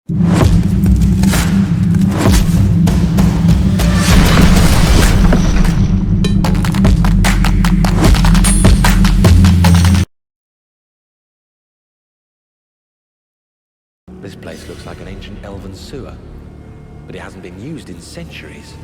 This place looks like an ancient elven sewer, but it hasn't been used in centuries.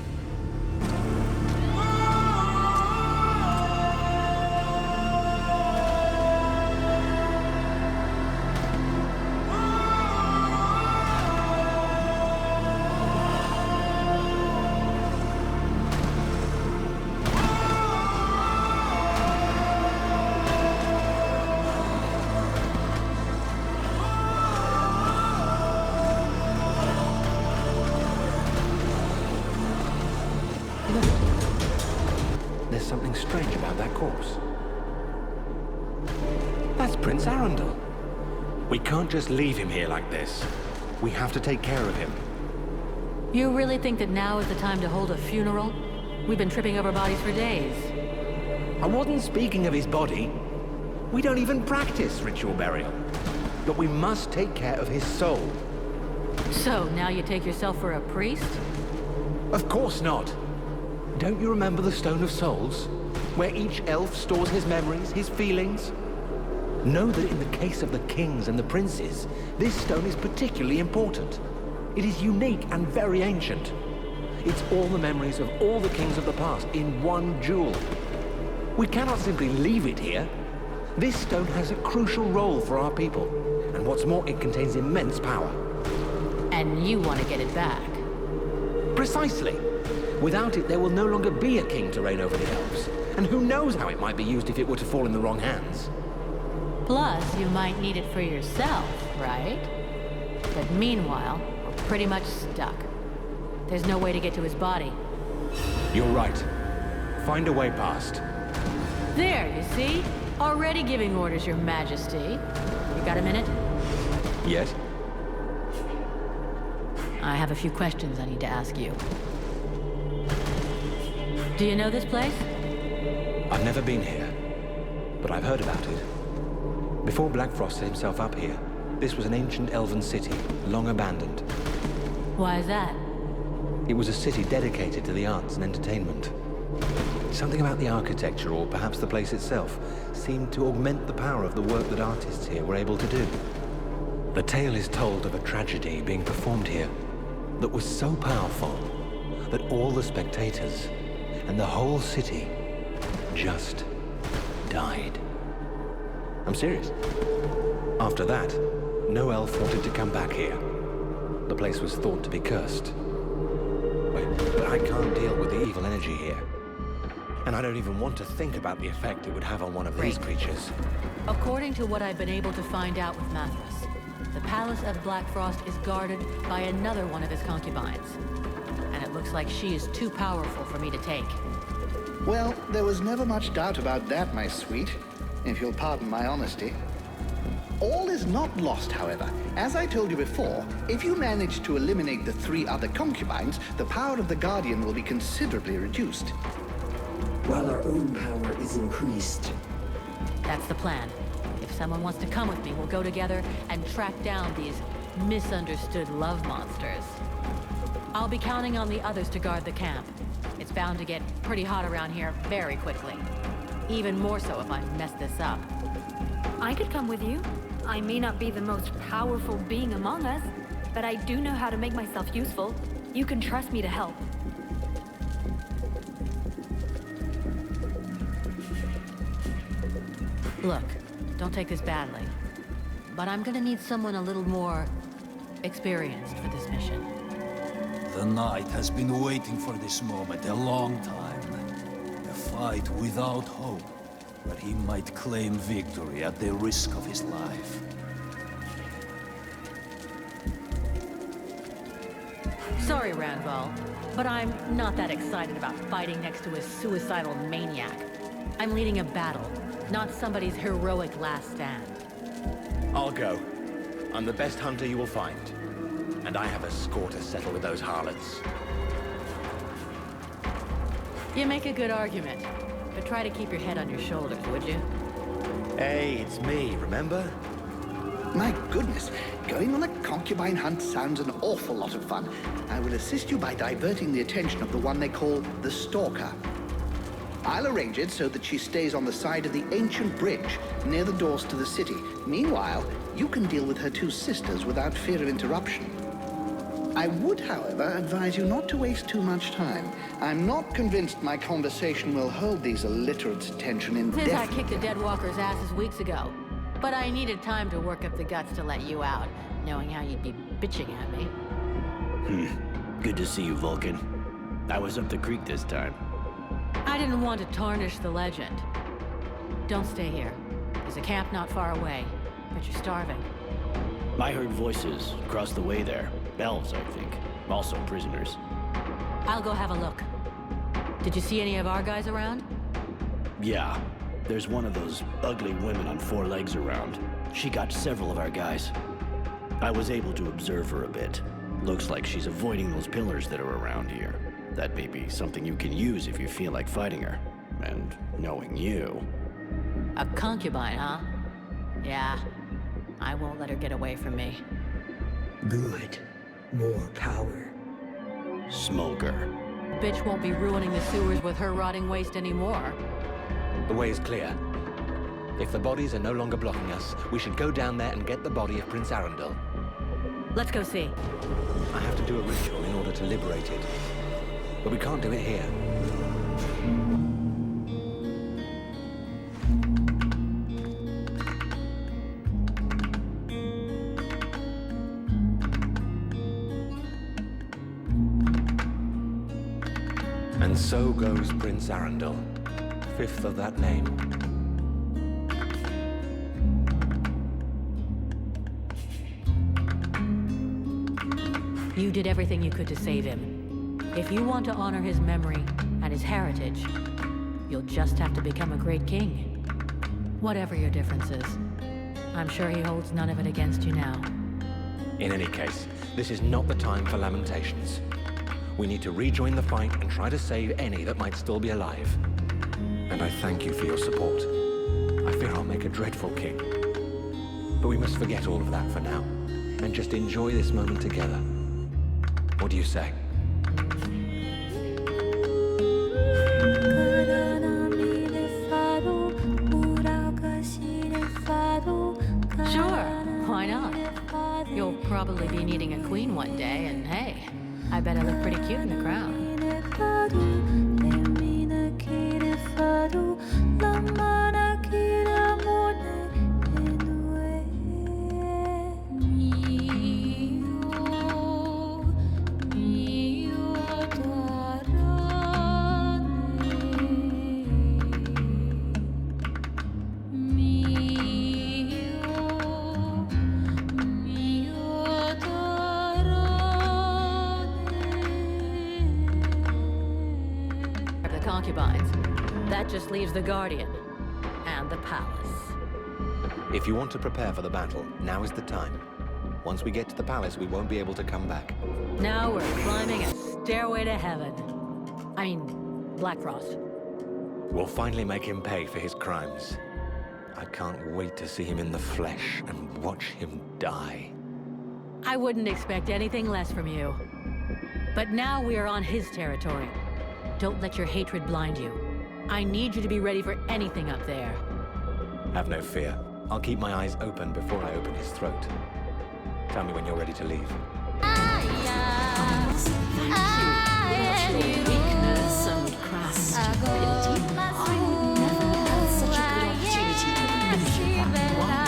There's something strange about that corpse. That's Prince Arundel. We can't just leave him here like this. We have to take care of him. You really think that now is the time to hold a funeral? We've been tripping over bodies for days. I wasn't speaking of his body. We don't even practice ritual burial. But we must take care of his soul. So, now you take yourself for a priest? Of course not. Don't you remember the Stone of Souls? Where each elf stores his memories, his feelings? Know that in the case of the kings and the princes, this stone is particularly important. It is unique and very ancient. It's all the memories of all the kings of the past in one jewel. We cannot simply leave it here. This stone has a crucial role for our people. And what's more, it contains immense power. And you want to get it back? Precisely. Without it, there will no longer be a king to reign over the elves. And who knows how it might be used if it were to fall in the wrong hands. Plus, you might need it for yourself, right? But meanwhile, we're pretty much stuck. There's no way to get to his body. You're right. Find a way past. There, you see? Already giving orders, Your Majesty. You got a minute? Yes? I have a few questions I need to ask you. Do you know this place? I've never been here, but I've heard about it. Before Blackfrost set himself up here, this was an ancient elven city, long abandoned. Why is that? It was a city dedicated to the arts and entertainment. Something about the architecture, or perhaps the place itself, seemed to augment the power of the work that artists here were able to do. The tale is told of a tragedy being performed here that was so powerful that all the spectators and the whole city just died. I'm serious. After that, no elf wanted to come back here. The place was thought to be cursed. But I can't deal with the evil energy here. And I don't even want to think about the effect it would have on one of these creatures. According to what I've been able to find out with Mathras, the Palace of Blackfrost is guarded by another one of his concubines. And it looks like she is too powerful for me to take. Well, there was never much doubt about that, my sweet, if you'll pardon my honesty. All is not lost, however. As I told you before, if you manage to eliminate the 3 other concubines, the power of the Guardian will be considerably reduced. While our own power is increased. That's the plan. If someone wants to come with me, we'll go together and track down these misunderstood love monsters. I'll be counting on the others to guard the camp. It's bound to get pretty hot around here very quickly. Even more so if I mess this up. I could come with you. I may not be the most powerful being among us, but I do know how to make myself useful. You can trust me to help. Look, don't take this badly, but I'm gonna need someone a little more experienced for this mission. The Knight has been waiting for this moment a long time. A fight without hope, where he might claim victory at the risk of his life. Sorry, Randval, but I'm not that excited about fighting next to a suicidal maniac. I'm leading a battle, not somebody's heroic last stand. I'll go. I'm the best hunter you will find. And I have a score to settle with those harlots. You make a good argument, but try to keep your head on your shoulders, would you? Hey, it's me, remember? My goodness, going on a concubine hunt sounds an awful lot of fun. I will assist you by diverting the attention of the one they call the Stalker. I'll arrange it so that she stays on the side of the ancient bridge near the doors to the city. Meanwhile, you can deal with her two sisters without fear of interruption. I would, however, advise you not to waste too much time. I'm not convinced my conversation will hold these illiterates' attention Since I indefinitely. kicked the dead walker's asses weeks ago. But I needed time to work up the guts to let you out, knowing how you'd be bitching at me. Good to see you, Vulcan. I was up the creek this time. I didn't want to tarnish the legend. Don't stay here. There's a camp not far away, but you're starving. I heard voices across the way there. Elves, I think. Also prisoners. I'll go have a look. Did you see any of our guys around? Yeah. There's one of those ugly women on 4 legs around. She got several of our guys. I was able to observe her a bit. Looks like she's avoiding those pillars that are around here. That may be something you can use if you feel like fighting her. And knowing you... A concubine, huh? Yeah. I won't let her get away from me. Good. More power. Smoker. Bitch won't be ruining the sewers with her rotting waste anymore. The way is clear. If the bodies are no longer blocking us, we should go down there and get the body of Prince Arundel. Let's go see. I have to do a ritual in order to liberate it. But we can't do it here. And so goes Prince Arundel, 5th of that name. You did everything you could to save him. If you want to honor his memory and his heritage, you'll just have to become a great king. Whatever your differences. I'm sure he holds none of it against you now. In any case, this is not the time for lamentations. We need to rejoin the fight and try to save any that might still be alive. And I thank you for your support. I fear I'll make a dreadful king. But we must forget all of that for now, and just enjoy this moment together. What do you say? Sure, why not? You'll probably be needing a queen one day, and hey, I bet I look pretty cute in the crown. Concubines. That just leaves the Guardian and the palace. If you want to prepare for the battle, now is the time. Once we get to the palace, we won't be able to come back. Now we're climbing a stairway to heaven. I mean, Blackfrost. We'll finally make him pay for his crimes. I can't wait to see him in the flesh and watch him die. I wouldn't expect anything less from you. But now we are on his territory. Don't let your hatred blind you. I need you to be ready for anything up there. Have no fear. I'll keep my eyes open before I open his throat. Tell me when you're ready to leave. Without your weakness and crass stupidity, I would never have had such a good opportunity to finish with that one elf.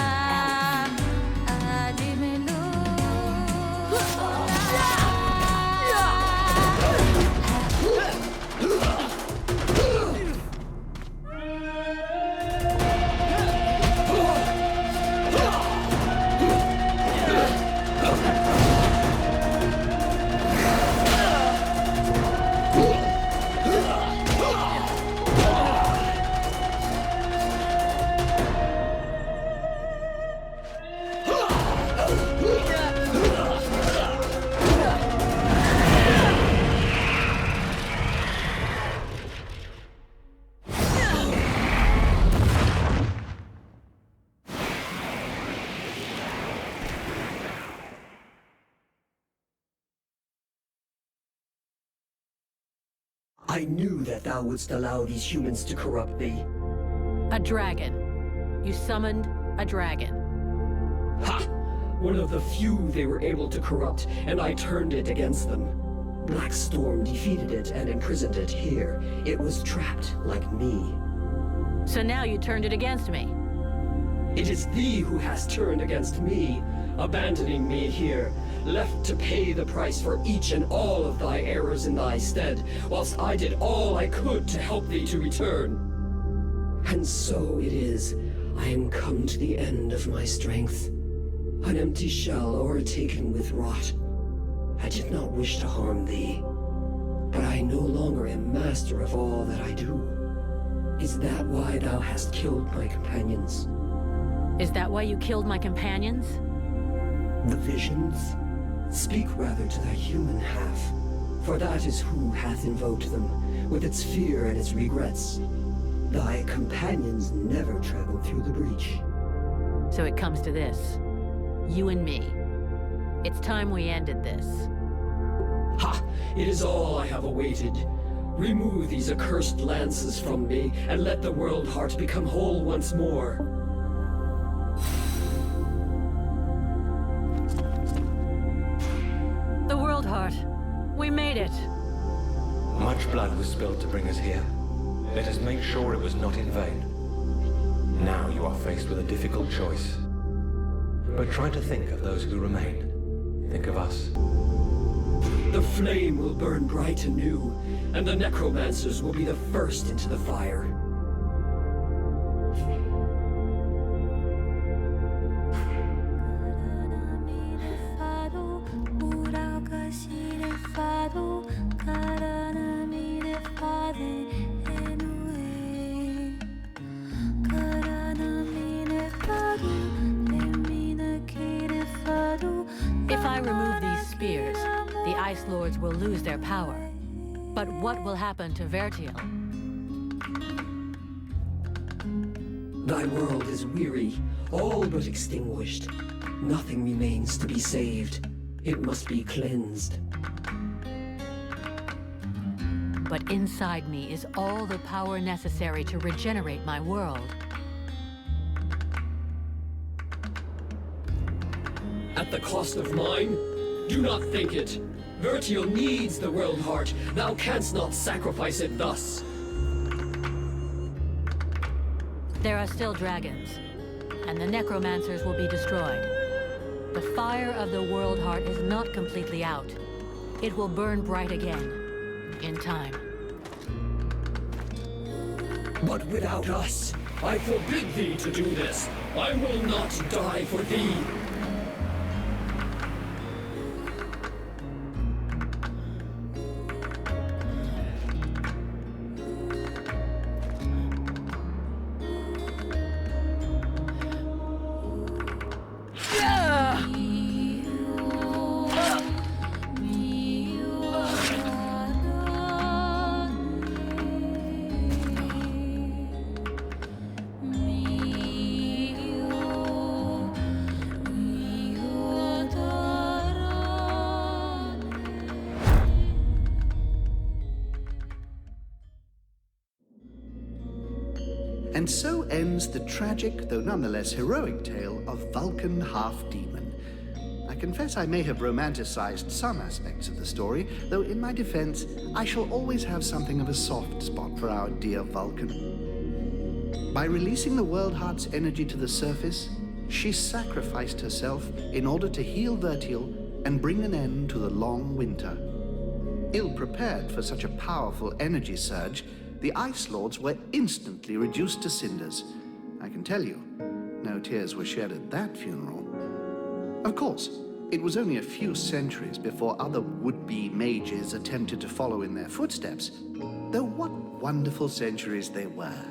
I knew that thou wouldst allow these humans to corrupt thee. A dragon. You summoned a dragon. Ha! One of the few they were able to corrupt, and I turned it against them. Black Storm defeated it and imprisoned it here. It was trapped like me. So now you turned it against me. It is thee who has turned against me, abandoning me here, left to pay the price for each and all of thy errors in thy stead, whilst I did all I could to help thee to return. And so it is, I am come to the end of my strength. An empty shell o'ertaken with rot. I did not wish to harm thee, but I no longer am master of all that I do. Is that why thou hast killed my companions? Is that why you killed my companions? The visions? Speak rather to thy human half, for that is who hath invoked them, with its fear and its regrets. Thy companions never traveled through the breach. So it comes to this. You and me. It's time we ended this. Ha! It is all I have awaited. Remove these accursed lances from me, and let the world heart become whole once more. The World Heart. We made it. Much blood was spilled to bring us here. Let us make sure it was not in vain. Now you are faced with a difficult choice. But try to think of those who remain. Think of us. The flame will burn bright anew, and the necromancers will be the first into the fire. If I remove these spears, the Ice Lords will lose their power. But what will happen to Vertiel? Thy world is weary, all but extinguished. Nothing remains to be saved. It must be cleansed. But inside me is all the power necessary to regenerate my world. At the cost of mine? Do not think it. Vertiel needs the world heart. Thou canst not sacrifice it thus. There are still dragons, and the necromancers will be destroyed. The fire of the World Heart is not completely out. It will burn bright again, in time. But without us, I forbid thee to do this. I will not die for thee. And so ends the tragic, though nonetheless heroic tale of Vulcan Half-Demon. I confess I may have romanticized some aspects of the story, though in my defense, I shall always have something of a soft spot for our dear Vulcan. By releasing the World Heart's energy to the surface, she sacrificed herself in order to heal Vertiel and bring an end to the long winter. Ill-prepared for such a powerful energy surge, the Ice Lords were instantly reduced to cinders. I can tell you, no tears were shed at that funeral. Of course, it was only a few centuries before other would-be mages attempted to follow in their footsteps, though what wonderful centuries they were.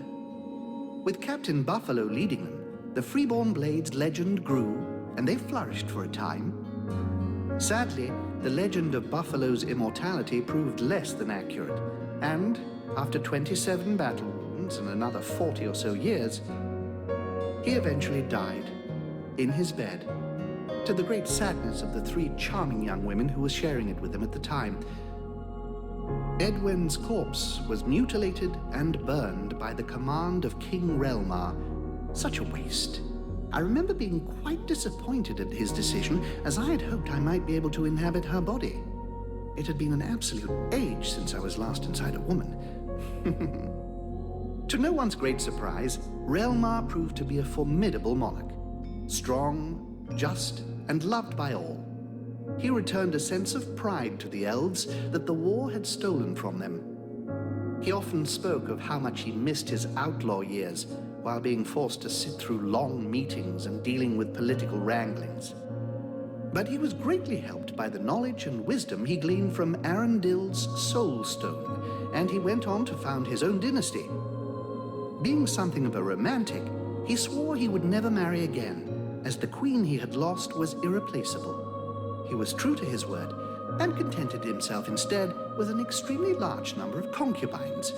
With Captain Buffalo leading them, the Freeborn Blades legend grew, and they flourished for a time. Sadly, the legend of Buffalo's immortality proved less than accurate, and after 27 battle wounds and another 40 or so years, he eventually died in his bed, to the great sadness of the 3 charming young women who were sharing it with him at the time. Edwin's corpse was mutilated and burned by the command of King Rhlemar. Such a waste. I remember being quite disappointed at his decision, as I had hoped I might be able to inhabit her body. It had been an absolute age since I was last inside a woman. To no one's great surprise, Rhlemar proved to be a formidable monarch. Strong, just, and loved by all. He returned a sense of pride to the elves that the war had stolen from them. He often spoke of how much he missed his outlaw years while being forced to sit through long meetings and dealing with political wranglings. But he was greatly helped by the knowledge and wisdom he gleaned from Arundel's Soul Stone, and he went on to found his own dynasty. Being something of a romantic, he swore he would never marry again, as the queen he had lost was irreplaceable. He was true to his word, and contented himself instead with an extremely large number of concubines,